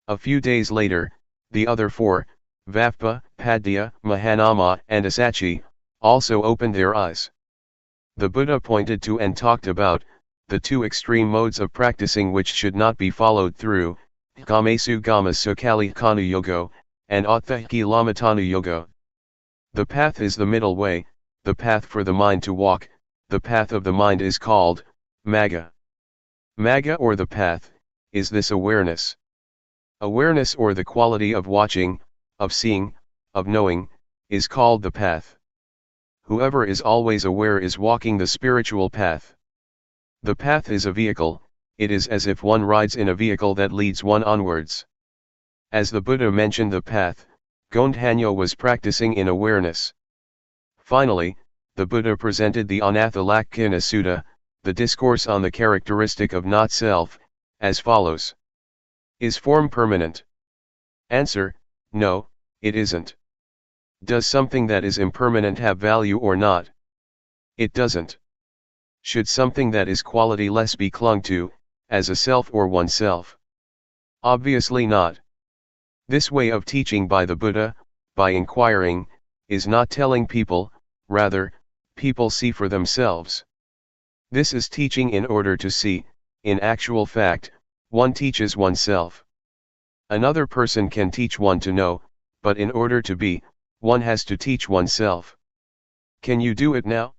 A few days later, the other 4, Vappa, Padya, Mahanama and Asachi, also opened their eyes. The Buddha pointed to and talked about, the 2 extreme modes of practicing which should not be followed through, Kamesu Gama Sukali Kanu Yogo, and Athahiki Lamatanu Yogo. The path is the middle way, the path for the mind to walk, the path of the mind is called, Magga. Magga or the path, is this awareness. Awareness or the quality of watching, of seeing, of knowing, is called the path. Whoever is always aware is walking the spiritual path. The path is a vehicle, it is as if one rides in a vehicle that leads one onwards. As the Buddha mentioned the path, Gondhanyo was practicing in awareness. Finally, the Buddha presented the Anathalakkana Sutta, the discourse on the characteristic of not-self, as follows. Is form permanent? Answer, no, it isn't. Does something that is impermanent have value or not? It doesn't. Should something that is quality-less be clung to, as a self or oneself? Obviously not. This way of teaching by the Buddha, by inquiring, is not telling people, rather, people see for themselves. This is teaching in order to see, in actual fact, one teaches oneself. Another person can teach one to know, but in order to be, one has to teach oneself. Can you do it now?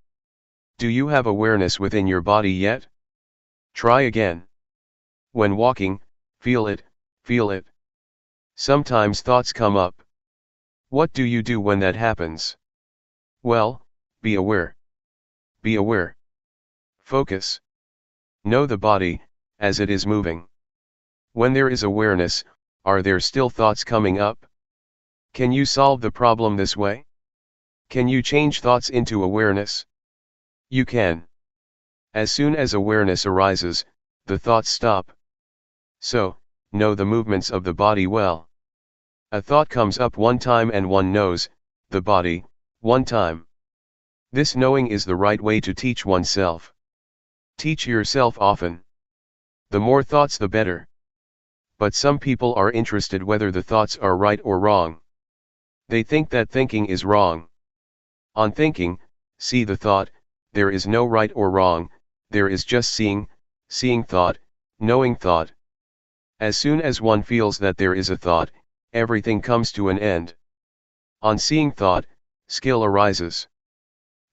Do you have awareness within your body yet? Try again. When walking, feel it, feel it. Sometimes thoughts come up. What do you do when that happens? Well, be aware. Be aware. Focus. Know the body, as it is moving. When there is awareness, are there still thoughts coming up? Can you solve the problem this way? Can you change thoughts into awareness? You can. As soon as awareness arises, the thoughts stop. So, know the movements of the body well. A thought comes up one time and one knows, the body, one time. This knowing is the right way to teach oneself. Teach yourself often. The more thoughts the better. But some people are interested whether the thoughts are right or wrong. They think that thinking is wrong. On thinking, see the thought, there is no right or wrong, there is just seeing, seeing thought, knowing thought. As soon as one feels that there is a thought, everything comes to an end. On seeing thought, skill arises.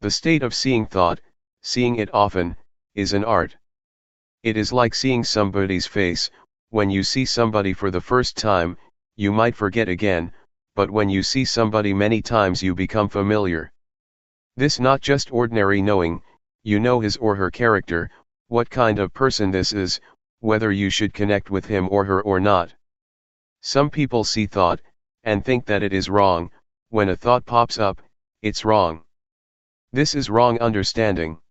The state of seeing thought, seeing it often, is an art. It is like seeing somebody's face. When you see somebody for the first time, you might forget again, but when you see somebody many times you become familiar. This not just ordinary knowing, you know his or her character, what kind of person this is, whether you should connect with him or her or not. Some people see thought, and think that it is wrong. When a thought pops up, it's wrong. This is wrong understanding.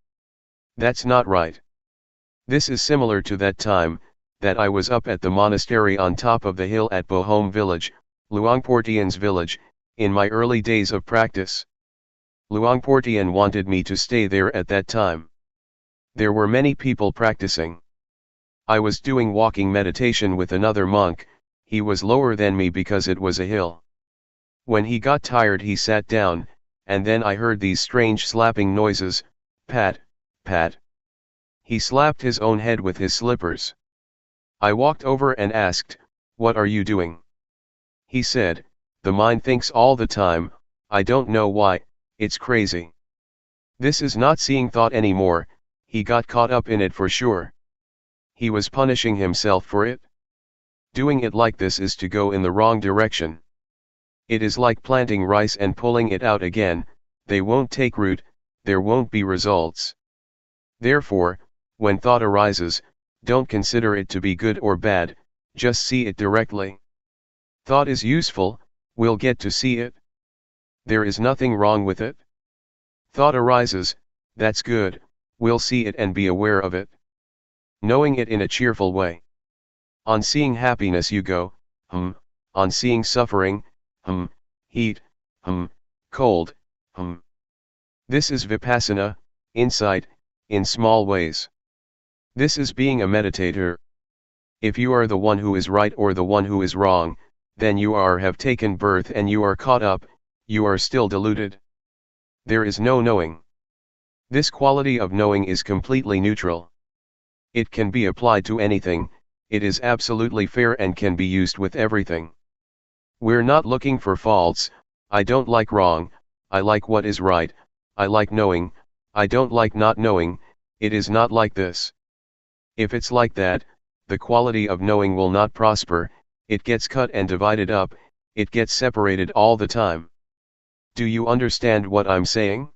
That's not right. This is similar to that time that I was up at the monastery on top of the hill at Bohome village, Luangpor Teean's village, in my early days of practice. Luangpor Teean wanted me to stay there at that time. There were many people practicing. I was doing walking meditation with another monk. He was lower than me because it was a hill. When he got tired he sat down, and then I heard these strange slapping noises, pat, pat. He slapped his own head with his slippers. I walked over and asked, "What are you doing?" He said, "The mind thinks all the time, I don't know why, it's crazy." This is not seeing thought anymore, he got caught up in it for sure. He was punishing himself for it. Doing it like this is to go in the wrong direction. It is like planting rice and pulling it out again, they won't take root, there won't be results. Therefore, when thought arises, don't consider it to be good or bad, just see it directly. Thought is useful, we'll get to see it. There is nothing wrong with it. Thought arises, that's good, we'll see it and be aware of it. Knowing it in a cheerful way. On seeing happiness you go, on seeing suffering, heat, cold, This is Vipassana, insight, in small ways. This is being a meditator. If you are the one who is right or the one who is wrong, then you have taken birth and you are caught up, you are still deluded. There is no knowing. This quality of knowing is completely neutral. It can be applied to anything, it is absolutely fair and can be used with everything. We're not looking for faults. I don't like wrong, I like what is right, I like knowing, I don't like not knowing. It is not like this. If it's like that, the quality of knowing will not prosper, it gets cut and divided up, it gets separated all the time. Do you understand what I'm saying?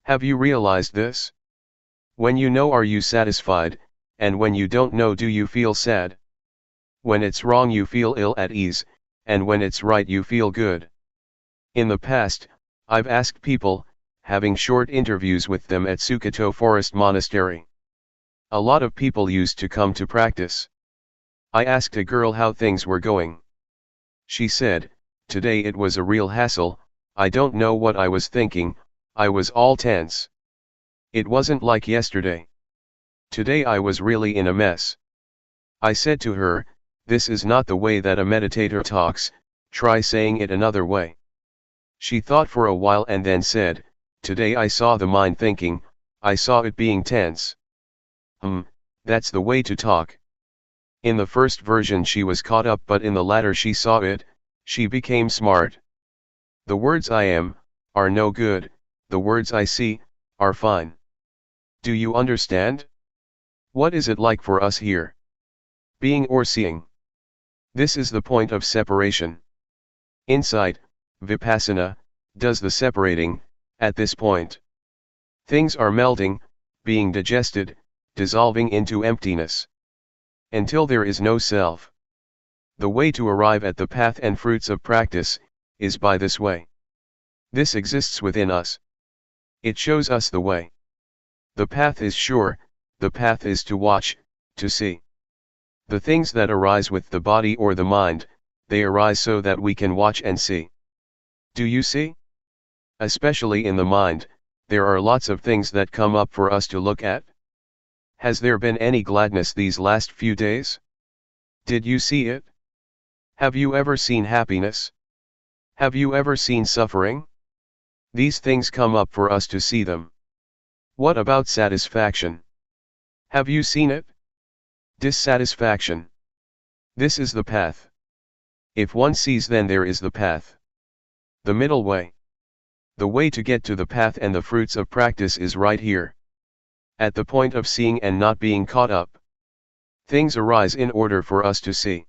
Have you realized this? When you know, are you satisfied, and when you don't know, do you feel sad? When it's wrong you feel ill at ease, and when it's right you feel good. In the past, I've asked people, having short interviews with them at Sukato Forest Monastery. A lot of people used to come to practice. I asked a girl how things were going. She said, "Today it was a real hassle, I don't know what I was thinking, I was all tense. It wasn't like yesterday. Today I was really in a mess." I said to her, "This is not the way that a meditator talks, try saying it another way." She thought for a while and then said, "Today I saw the mind thinking, I saw it being tense." That's the way to talk. In the first version she was caught up, but in the latter she saw it, she became smart. The words I am, are no good, the words I see, are fine. Do you understand? What is it like for us here? Being or seeing? This is the point of separation. Insight, Vipassana, does the separating, at this point. Things are melting, being digested, dissolving into emptiness. Until there is no self. The way to arrive at the path and fruits of practice, is by this way. This exists within us. It shows us the way. The path is sure, the path is to watch, to see. The things that arise with the body or the mind, they arise so that we can watch and see. Do you see? Especially in the mind, there are lots of things that come up for us to look at. Has there been any gladness these last few days? Did you see it? Have you ever seen happiness? Have you ever seen suffering? These things come up for us to see them. What about satisfaction? Have you seen it? Dissatisfaction. This is the path. If one sees, then there is the path. The middle way. The way to get to the path and the fruits of practice is right here. At the point of seeing and not being caught up. Things arise in order for us to see.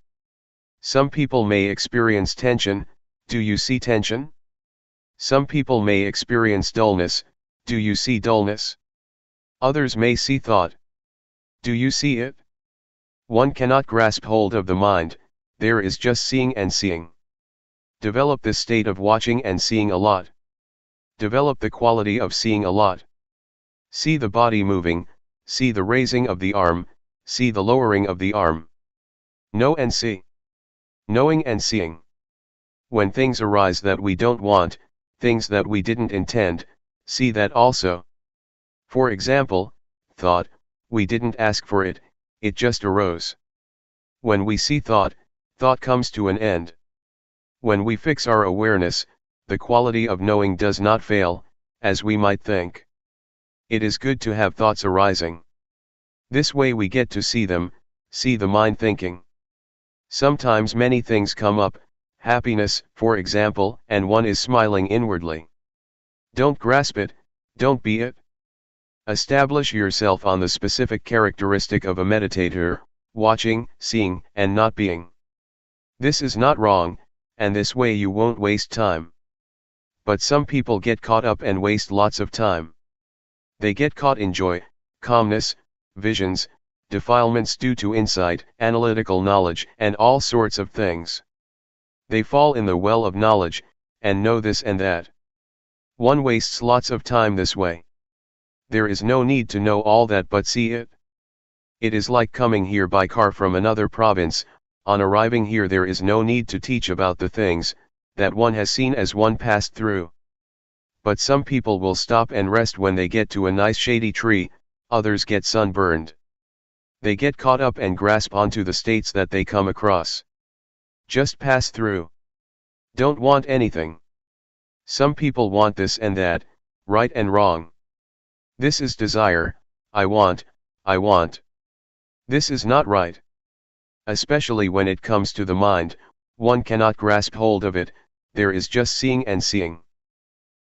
Some people may experience tension. Do you see tension? Some people may experience dullness. Do you see dullness? Others may see thought. Do you see it? One cannot grasp hold of the mind, there is just seeing and seeing. Develop this state of watching and seeing a lot. Develop the quality of seeing a lot. See the body moving, see the raising of the arm, see the lowering of the arm. Know and see. Knowing and seeing. When things arise that we don't want, things that we didn't intend, see that also. For example, thought, we didn't ask for it, it just arose. When we see thought, thought comes to an end. When we fix our awareness, the quality of knowing does not fail, as we might think. It is good to have thoughts arising. This way we get to see them, see the mind thinking. Sometimes many things come up, happiness, for example, and one is smiling inwardly. Don't grasp it, don't be it. Establish yourself on the specific characteristic of a meditator, watching, seeing, and not being. This is not wrong, and this way you won't waste time. But some people get caught up and waste lots of time. They get caught in joy, calmness, visions, defilements due to insight, analytical knowledge, and all sorts of things. They fall in the well of knowledge, and know this and that. One wastes lots of time this way. There is no need to know all that but see it. It is like coming here by car from another province. On arriving here there is no need to teach about the things that one has seen as one passed through. But some people will stop and rest when they get to a nice shady tree, others get sunburned. They get caught up and grasp onto the states that they come across. Just pass through. Don't want anything. Some people want this and that, right and wrong. This is desire, I want. This is not right. Especially when it comes to the mind, one cannot grasp hold of it, there is just seeing and seeing.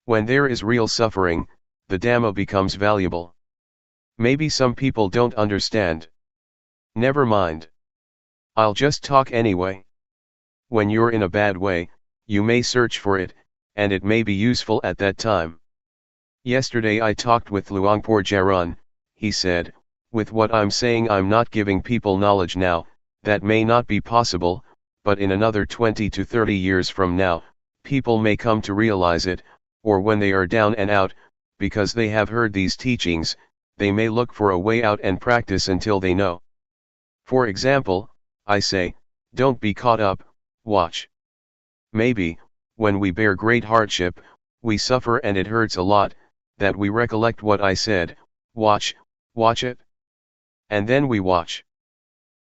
When there is real suffering, the Dhamma becomes valuable. Maybe some people don't understand. Never mind. I'll just talk anyway. When you're in a bad way, you may search for it, and it may be useful at that time. Yesterday I talked with Luangpor Teean. He said, with what I'm saying I'm not giving people knowledge now, that may not be possible, but in another 20 to 30 years from now, people may come to realize it, or when they are down and out, because they have heard these teachings, they may look for a way out and practice until they know. For example, I say, don't be caught up, watch. Maybe, when we bear great hardship, we suffer and it hurts a lot, that we recollect what I said, watch it. And then we watch.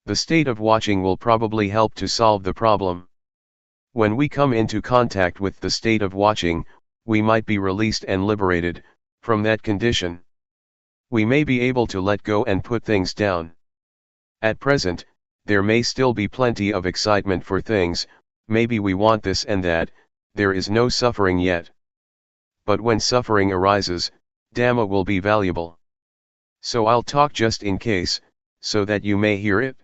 The state of watching will probably help to solve the problem. When we come into contact with the state of watching, we might be released and liberated from that condition. We may be able to let go and put things down. At present, there may still be plenty of excitement for things, maybe we want this and that, there is no suffering yet. But when suffering arises, Dhamma will be valuable. So I'll talk just in case, so that you may hear it.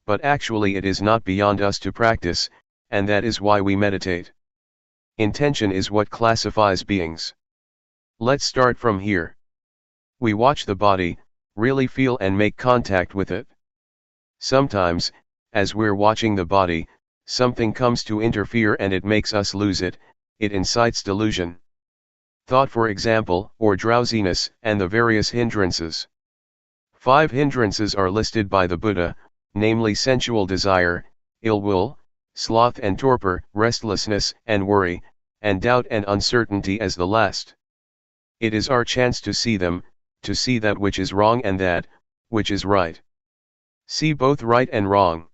But actually it is not beyond us to practice, and that is why we meditate. Intention is what classifies beings. Let's start from here. We watch the body, really feel and make contact with it. Sometimes, as we're watching the body, something comes to interfere and it makes us lose it, it incites delusion. Thought, for example, or drowsiness, and the various hindrances. 5 hindrances are listed by the Buddha, namely sensual desire, ill will, sloth and torpor, restlessness and worry, and doubt and uncertainty as the last. It is our chance to see them, to see that which is wrong and that which is right. See both right and wrong.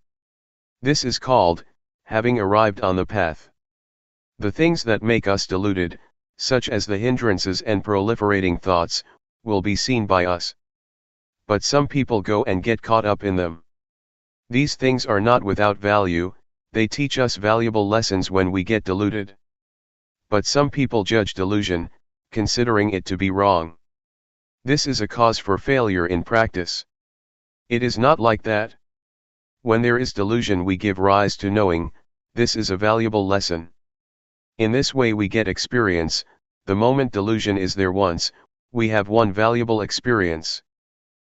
This is called having arrived on the path. The things that make us deluded, such as the hindrances and proliferating thoughts, will be seen by us. But some people go and get caught up in them. These things are not without value, they teach us valuable lessons when we get deluded. But some people judge delusion, considering it to be wrong. This is a cause for failure in practice. It is not like that. When there is delusion, we give rise to knowing. This is a valuable lesson. In this way we get experience. The moment delusion is there once, we have one valuable experience.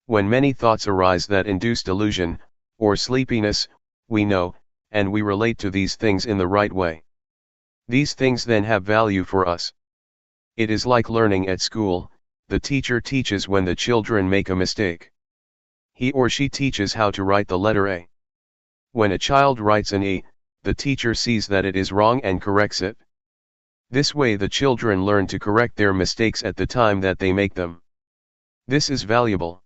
When many thoughts arise that induce delusion, or sleepiness, we know, and we relate to these things in the right way. These things then have value for us. It is like learning at school. The teacher teaches when the children make a mistake. He or she teaches how to write the letter A. When a child writes an E, the teacher sees that it is wrong and corrects it. This way the children learn to correct their mistakes at the time that they make them. This is valuable.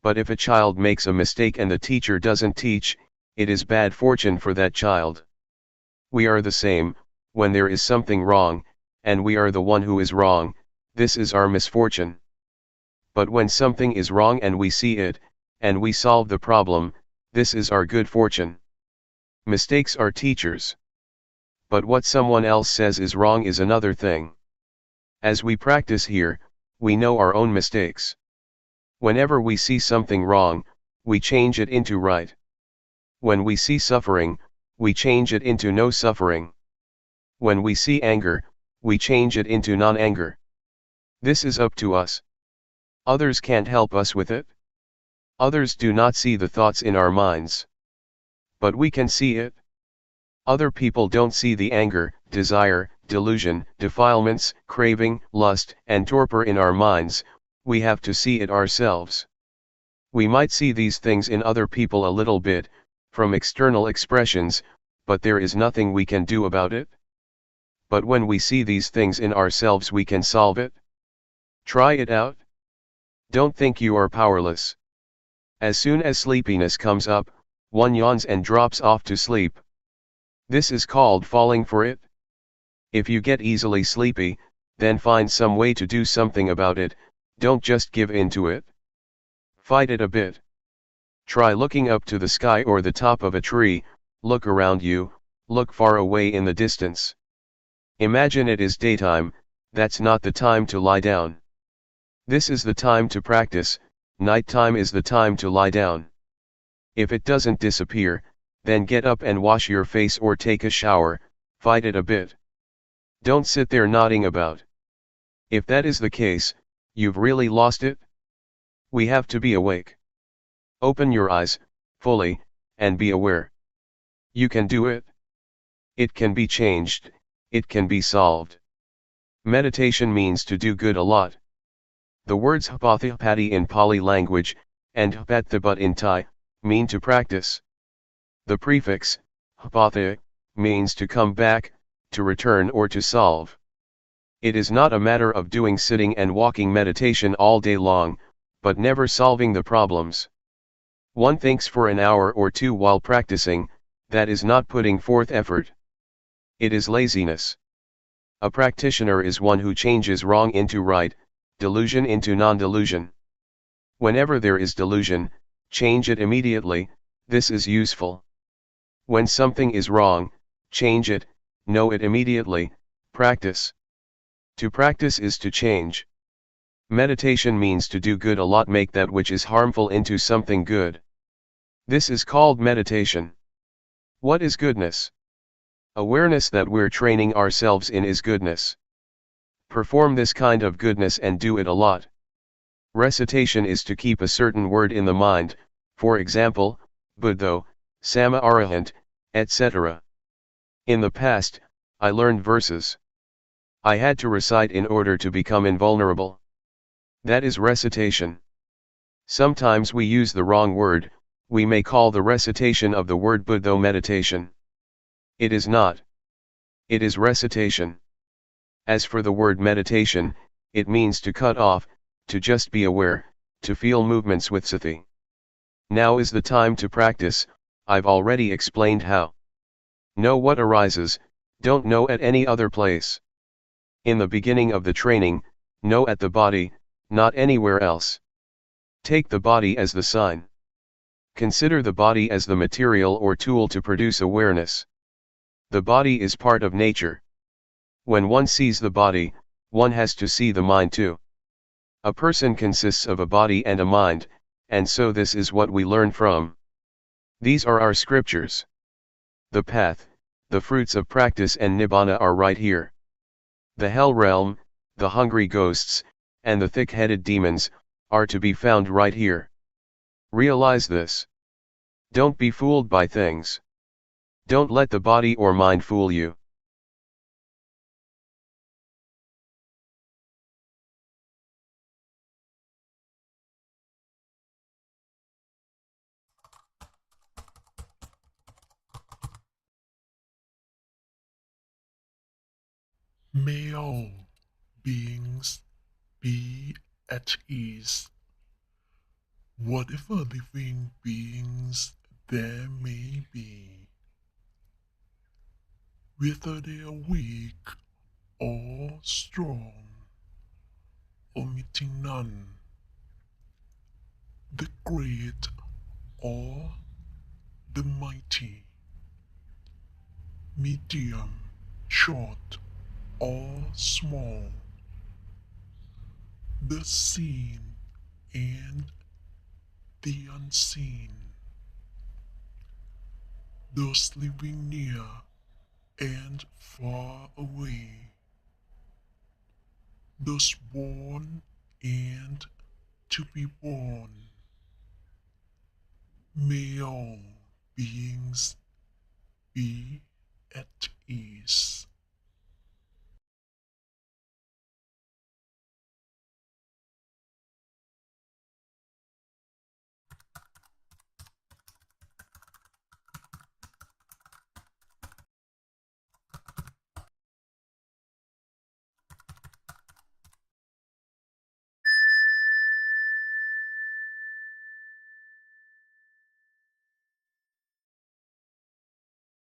But if a child makes a mistake and the teacher doesn't teach, it is bad fortune for that child. We are the same. When there is something wrong, and we are the one who is wrong, this is our misfortune. But when something is wrong and we see it, and we solve the problem, this is our good fortune. Mistakes are teachers. But what someone else says is wrong is another thing. As we practice here, we know our own mistakes. Whenever we see something wrong, we change it into right. When we see suffering, we change it into no suffering. When we see anger, we change it into non-anger. This is up to us. Others can't help us with it. Others do not see the thoughts in our minds. But we can see it. Other people don't see the anger, desire, delusion, defilements, craving, lust, and torpor in our minds. We have to see it ourselves. We might see these things in other people a little bit, from external expressions, but there is nothing we can do about it. But when we see these things in ourselves, we can solve it. Try it out. Don't think you are powerless. As soon as sleepiness comes up, one yawns and drops off to sleep. This is called falling for it. If you get easily sleepy, then find some way to do something about it. Don't just give in to it. Fight it a bit. Try looking up to the sky or the top of a tree. Look around you, look far away in the distance. Imagine it is daytime. That's not the time to lie down. This is the time to practice. Nighttime is the time to lie down. If it doesn't disappear, then get up and wash your face or take a shower. Fight it a bit. Don't sit there nodding about. If that is the case, you've really lost it. We have to be awake. Open your eyes, fully, and be aware. You can do it. It can be changed, it can be solved. Meditation means to do good a lot. The words hapathipati in Pali language, and hapathipat in Thai, mean to practice. The prefix, hapatha, means to come back, to return or to solve. It is not a matter of doing sitting and walking meditation all day long, but never solving the problems. One thinks for an hour or two while practicing. That is not putting forth effort. It is laziness. A practitioner is one who changes wrong into right, delusion into non-delusion. Whenever there is delusion, change it immediately. This is useful. When something is wrong, change it, know it immediately. Practice. To practice is to change. Meditation means to do good a lot, make that which is harmful into something good. This is called meditation. What is goodness? Awareness that we're training ourselves in is goodness. Perform this kind of goodness and do it a lot. Recitation is to keep a certain word in the mind, for example, Buddho, Sama Arahant, etc. In the past, I learned verses. I had to recite in order to become invulnerable. That is recitation. Sometimes we use the wrong word. We may call the recitation of the word Buddho meditation. It is not. It is recitation. As for the word meditation, it means to cut off, to just be aware, to feel movements with sati. Now is the time to practice. I've already explained how. Know what arises, don't know at any other place. In the beginning of the training, know at the body, not anywhere else. Take the body as the sign. Consider the body as the material or tool to produce awareness. The body is part of nature. When one sees the body, one has to see the mind too. A person consists of a body and a mind, and so this is what we learn from. These are our scriptures. The path, the fruits of practice and nibbana are right here. The hell realm, the hungry ghosts, and the thick-headed demons, are to be found right here. Realize this. Don't be fooled by things. Don't let the body or mind fool you. May all beings be at ease. Whatever living beings there may be, whether they are weak or strong, omitting none, the great or the mighty, medium, short or small, the seen and the unseen, those living near and far away, those born and to be born. May all beings be at ease.